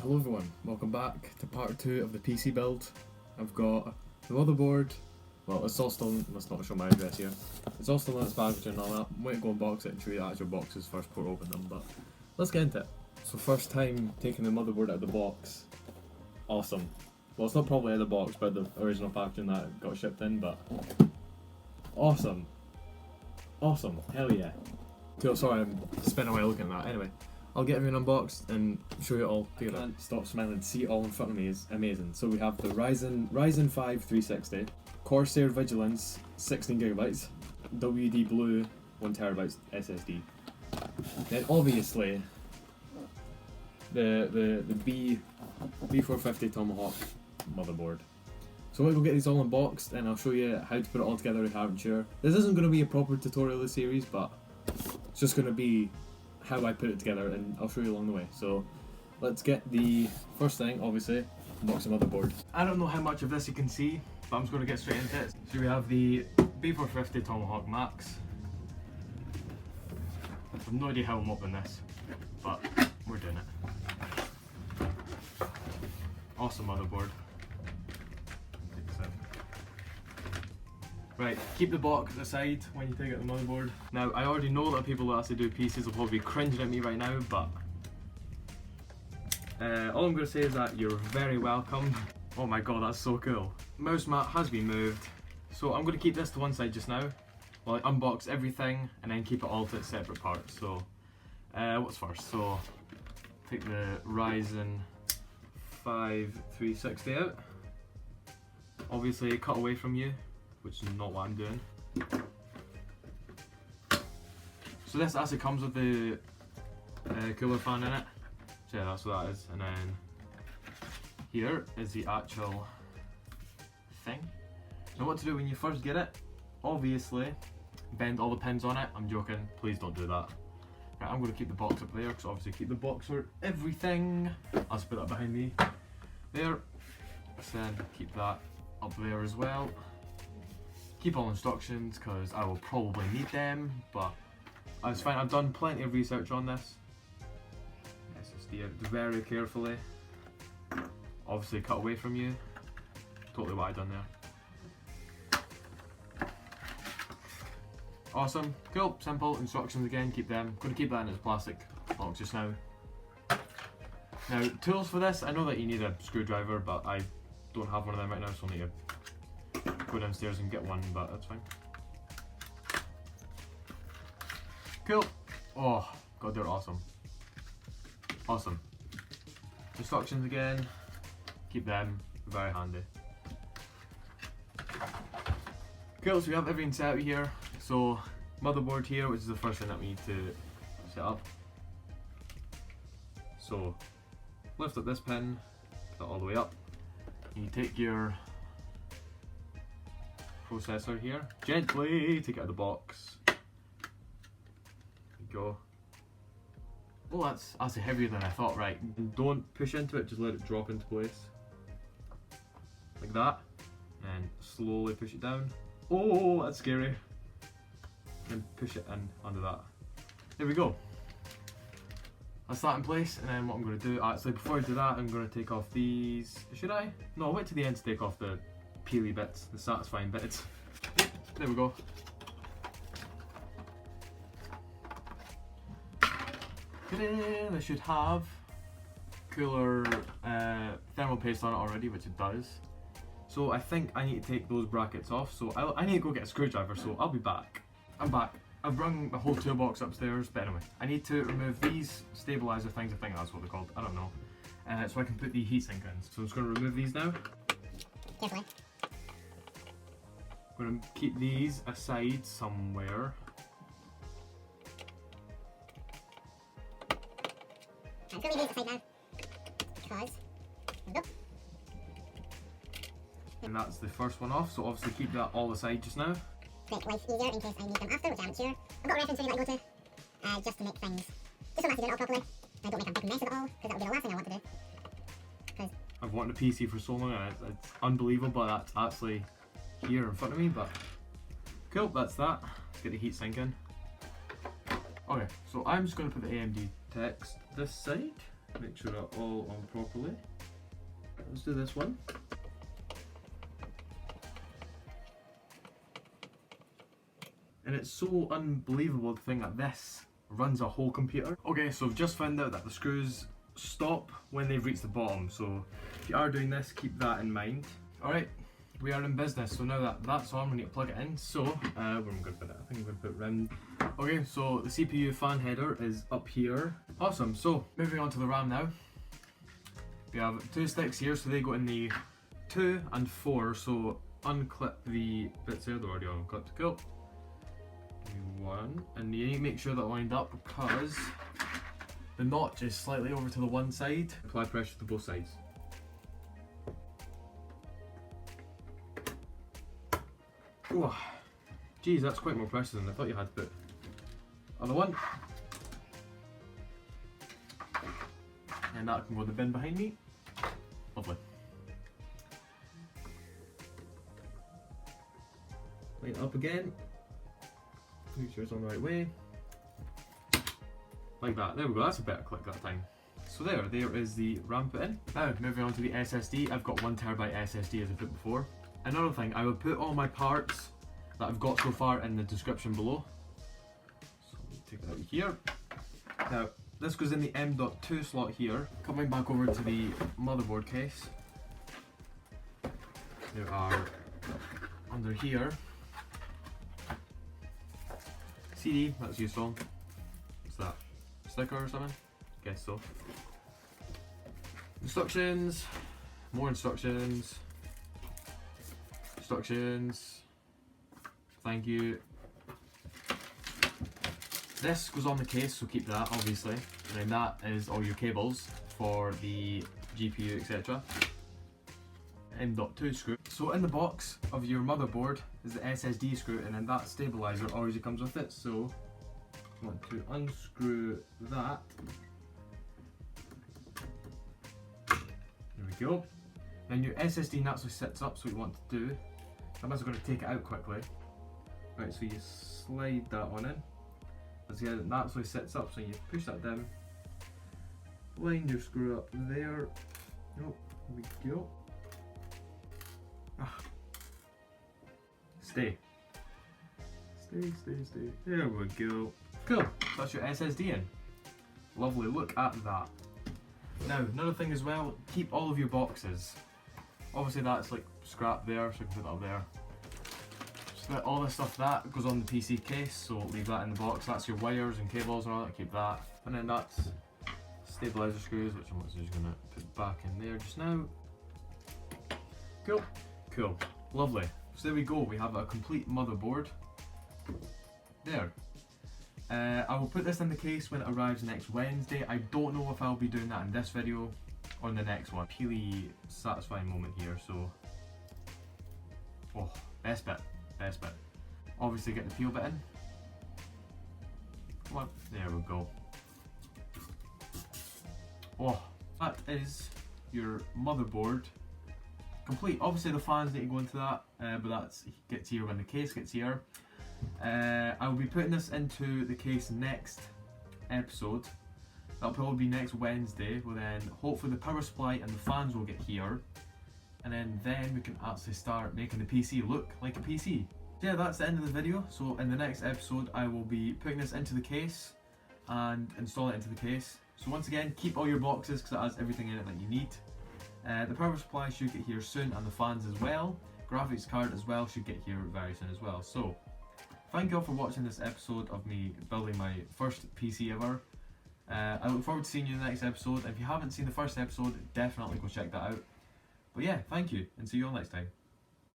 Hello everyone, welcome back to part 2 of the PC build. I've got the motherboard, well it's all still, let's not show my address here, it's all still in its packaging and all that. I'm waiting to go unbox it and show you the actual boxes first before I open them, but let's get into it. So first time taking the motherboard out of the box, awesome. Well it's not probably out of the box but the original packaging that got shipped in, but awesome. Awesome, hell yeah. Cool, sorry I'm spinning away looking at that, anyway. I'll get everything unboxed and show you it all together. Can't stop smiling, see it all in front of me is amazing. So we have the Ryzen 5 360, Corsair Vigilance 16GB, WD Blue 1TB SSD. Then obviously the B450 Tomahawk motherboard. So we'll get these all unboxed and I'll show you how to put it all together if you aren't sure. This isn't going to be a proper tutorial of the series, but it's just going to be how I put it together and I'll show you along the way. So let's get the first thing, obviously, unbox the motherboard. I don't know how much of this you can see, but I'm just going to get straight into it. So we have the B450 Tomahawk Max. I have no idea how I'm opening this, but we're doing it. Awesome motherboard. Take this out. Right, keep the box aside when you take out the motherboard. Now, I already know that people that actually do PCs will probably be cringing at me right now, but all I'm going to say is that you're very welcome. Oh my god, that's so cool. Mouse mat has been moved, so I'm going to keep this to one side just now while I unbox everything and then keep it all to its separate parts. So, what's first? So, take the Ryzen 5 360 out. Obviously, cut away from you, which is not what I'm doing. So this actually comes with the cooler fan in it. So yeah, that's what that is. And then here is the actual thing. Now what to do when you first get it, obviously bend all the pins on it. I'm joking, please don't do that. Right, I'm going to keep the box up there because obviously keep the box for everything. I'll just put that behind me. There. Then keep that up there as well. Keep all instructions because I will probably need them, but that's fine. I've done plenty of research on this. SSD out very carefully. Obviously cut away from you. Totally what I've done there. Awesome, cool, simple instructions again. Keep them. Going to keep that in its plastic box just now. Now tools for this. I know that you need a screwdriver, but I don't have one of them right now, so I'll need to go downstairs and get one, but that's fine. Cool. Oh god, they're awesome. Awesome. Instructions again. Keep them. Very handy. Cool, so we have everything set out here. So motherboard here, which is the first thing that we need to set up. So lift up this pin, put it all the way up. You take your processor here, gently take it out of the box. There you go. Oh, that's actually heavier than I thought. Right, and don't push into it, just let it drop into place like that, and slowly push it down. Oh, that's scary. And push it in under that. There we go. That's that in place, and then what I'm going to do, actually before I do that, I'm going to take off these. Should I? No, I'll wait to the end to take off the peely bits, the satisfying bits. There we go. This should have cooler thermal paste on it already, which it does. So I think I need to take those brackets off. So I need to go get a screwdriver, so I'll be back. I'm back. I've brung the whole toolbox upstairs, but anyway, I need to remove these stabilizer things, I think that's what they're called, I don't know. So I can put the heatsink in. So I'm just going to remove these now. Carefully. I'm going to keep these aside somewhere. I'm going to leave these aside now, because, there we go. And that's the first one off, so obviously keep that all aside just now. Make life easier in case I need them after, which I'm sure. I've got a reference video that I go to, just to make things, just so I'm actually doing it all properly. I don't make a big mess of it all, because that would be the last thing I want to do. Because I've wanted a PC for so long and it's unbelievable that's actually here in front of me, but cool, that's that. Let's get the heat sink in. Okay, so I'm just going to put the AMD text this side. Make sure they're all on properly. Let's do this one. And it's so unbelievable to think that this runs a whole computer. Okay, so I've just found out that the screws stop when they've reached the bottom, so if you are doing this, keep that in mind. Alright, we are in business, so now that that's on, we need to plug it in. So, where am I going to put it? I think I'm going to put it round. Okay, so the CPU fan header is up here. Awesome, so moving on to the RAM now. We have 2 sticks here, so they go in the 2 and 4, so unclip the bits there, they're already unclipped. Cool. 1, and you need to make sure that lined up because the notch is slightly over to the one side. Apply pressure to both sides. Oh, geez, that's quite more pressure than I thought you had to put. Other one. And that can go in the bin behind me. Lovely. Line it up again. Make sure it's on the right way. Like that. There we go, that's a better click that time. So there is the RAM put in. Now, moving on to the SSD. I've got 1TB SSD as I put before. Another thing, I will put all my parts that I've got so far in the description below. So let me take that out here. Now, this goes in the M.2 slot here. Coming back over to the motherboard case. There are, under here, CD, that's useful. What's that? Sticker or something? Guess so. Instructions, more instructions, instructions, thank you. This goes on the case, so keep that obviously. And then that is all your cables for the GPU, etc. M.2 screw. So in the box of your motherboard is the SSD screw, and then that stabilizer always comes with it. So I want to unscrew that. There we go. Then your SSD naturally sits up, so what you want to do, I'm also going to take it out quickly. Right, so you slide that on in. As it naturally sits up, so you push that down. Line your screw up there. Oh, there we go. Stay. Stay. There we go. Cool. That's your SSD in. Lovely. Look at that. Now, another thing as well, keep all of your boxes. Obviously that's like scrap there, so you can put that up there. So that all this stuff that goes on the PC case, so leave that in the box. That's your wires and cables and all that, keep that. And then that's stabilizer screws, which I'm just going to put back in there just now. Cool. Cool. Lovely. So there we go, we have a complete motherboard. There. I will put this in the case when it arrives next Wednesday. I don't know if I'll be doing that in this video or in the next one. Really satisfying moment here, so... Oh, best bit. Obviously get the peel bit in. Come on, there we go. Oh, that is your motherboard. Complete. Obviously the fans need to go into that, but that gets here when the case gets here. I will be putting this into the case next episode. That'll probably be next Wednesday, well then hopefully the power supply and the fans will get here, and then we can actually start making the PC look like a PC. Yeah, that's the end of the video. So in the next episode I will be putting this into the case and install it into the case. So once again, keep all your boxes because it has everything in it that you need. The power supply should get here soon, and the fans as well. Graphics card as well should get here very soon as well. So thank you all for watching this episode of me building my first PC ever. I look forward to seeing you in the next episode. If you haven't seen the first episode, definitely go check that out. But yeah, thank you, and see you all next time.